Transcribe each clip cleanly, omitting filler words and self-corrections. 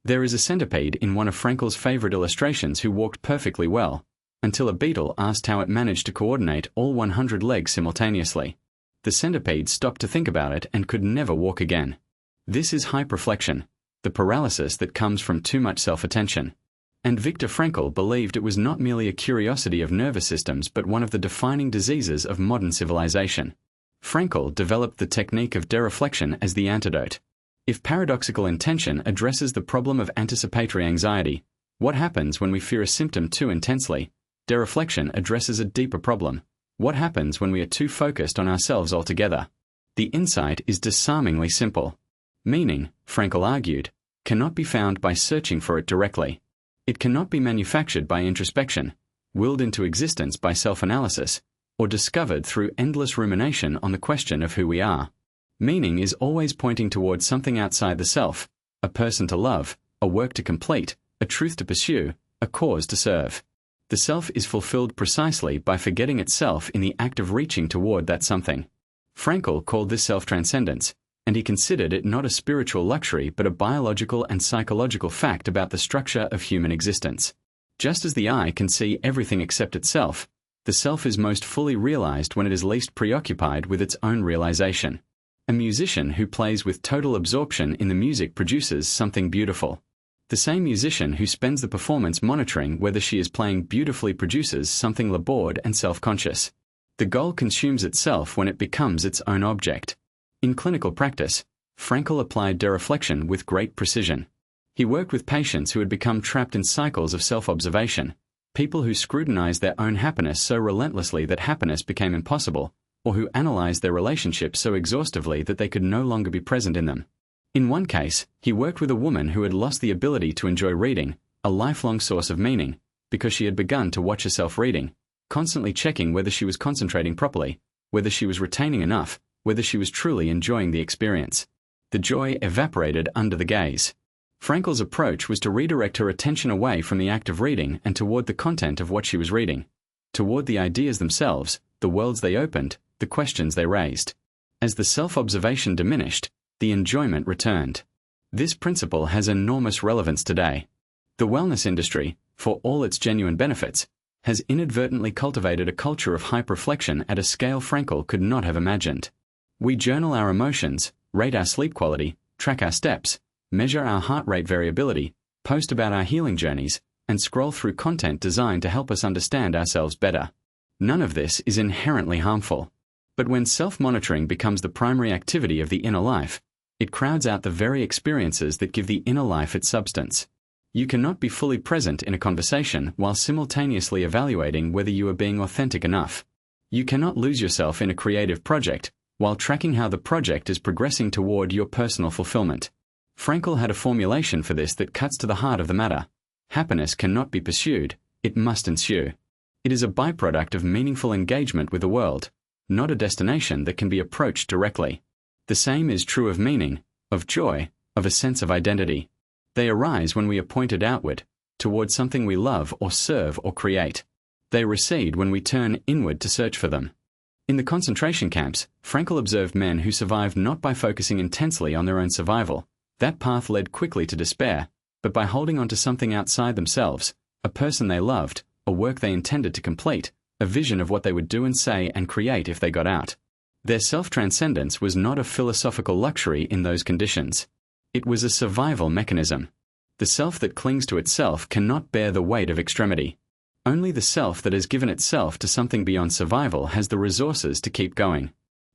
There is a centipede in one of Frankl's favorite illustrations who walked perfectly well, until a beetle asked how it managed to coordinate all 100 legs simultaneously. The centipede stopped to think about it and could never walk again. This is hyperflexion, the paralysis that comes from too much self-attention. And Viktor Frankl believed it was not merely a curiosity of nervous systems but one of the defining diseases of modern civilization. Frankl developed the technique of dereflection as the antidote. If paradoxical intention addresses the problem of anticipatory anxiety, what happens when we fear a symptom too intensely? Dereflection addresses a deeper problem. What happens when we are too focused on ourselves altogether? The insight is disarmingly simple. Meaning, Frankl argued, cannot be found by searching for it directly. It cannot be manufactured by introspection, willed into existence by self-analysis, or discovered through endless rumination on the question of who we are. Meaning is always pointing towards something outside the self, a person to love, a work to complete, a truth to pursue, a cause to serve. The self is fulfilled precisely by forgetting itself in the act of reaching toward that something. Frankl called this self-transcendence, and he considered it not a spiritual luxury but a biological and psychological fact about the structure of human existence. Just as the eye can see everything except itself, the self is most fully realized when it is least preoccupied with its own realization. A musician who plays with total absorption in the music produces something beautiful. The same musician who spends the performance monitoring whether she is playing beautifully produces something labored and self-conscious. The goal consumes itself when it becomes its own object. In clinical practice, Frankl applied dereflection with great precision. He worked with patients who had become trapped in cycles of self-observation, people who scrutinized their own happiness so relentlessly that happiness became impossible, or who analyzed their relationships so exhaustively that they could no longer be present in them. In one case, he worked with a woman who had lost the ability to enjoy reading, a lifelong source of meaning, because she had begun to watch herself reading, constantly checking whether she was concentrating properly, whether she was retaining enough, whether she was truly enjoying the experience. The joy evaporated under the gaze. Frankl's approach was to redirect her attention away from the act of reading and toward the content of what she was reading, toward the ideas themselves, the worlds they opened, the questions they raised. As the self-observation diminished, the enjoyment returned. This principle has enormous relevance today. The wellness industry, for all its genuine benefits, has inadvertently cultivated a culture of hyperflexion at a scale Frankl could not have imagined. We journal our emotions, rate our sleep quality, track our steps, measure our heart rate variability, post about our healing journeys, and scroll through content designed to help us understand ourselves better. None of this is inherently harmful. But when self-monitoring becomes the primary activity of the inner life, it crowds out the very experiences that give the inner life its substance. You cannot be fully present in a conversation while simultaneously evaluating whether you are being authentic enough. You cannot lose yourself in a creative project while tracking how the project is progressing toward your personal fulfillment. Frankl had a formulation for this that cuts to the heart of the matter. Happiness cannot be pursued, it must ensue. It is a byproduct of meaningful engagement with the world, not a destination that can be approached directly. The same is true of meaning, of joy, of a sense of identity. They arise when we are pointed outward, toward something we love or serve or create. They recede when we turn inward to search for them. In the concentration camps, Frankl observed men who survived not by focusing intensely on their own survival. That path led quickly to despair, but by holding on to something outside themselves, a person they loved, a work they intended to complete, a vision of what they would do and say and create if they got out. Their self-transcendence was not a philosophical luxury in those conditions. It was a survival mechanism. The self that clings to itself cannot bear the weight of extremity. Only the self that has given itself to something beyond survival has the resources to keep going.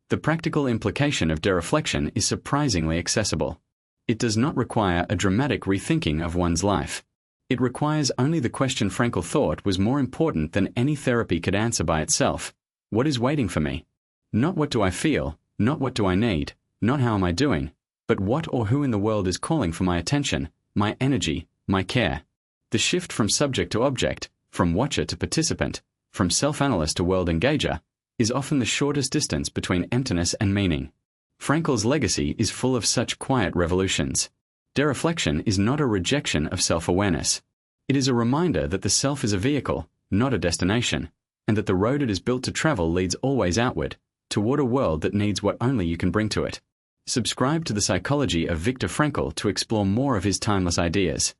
The practical implication of dereflection is surprisingly accessible. It does not require a dramatic rethinking of one's life. It requires only the question Frankl thought was more important than any therapy could answer by itself. What is waiting for me? Not what do I feel, not what do I need, not how am I doing, but what or who in the world is calling for my attention, my energy, my care. The shift from subject to object, from watcher to participant, from self-analyst to world engager, is often the shortest distance between emptiness and meaning. Frankl's legacy is full of such quiet revolutions. Dereflection is not a rejection of self-awareness. It is a reminder that the self is a vehicle, not a destination, and that the road it is built to travel leads always outward, toward a world that needs what only you can bring to it. Subscribe to The Psychology of Viktor Frankl to explore more of his timeless ideas.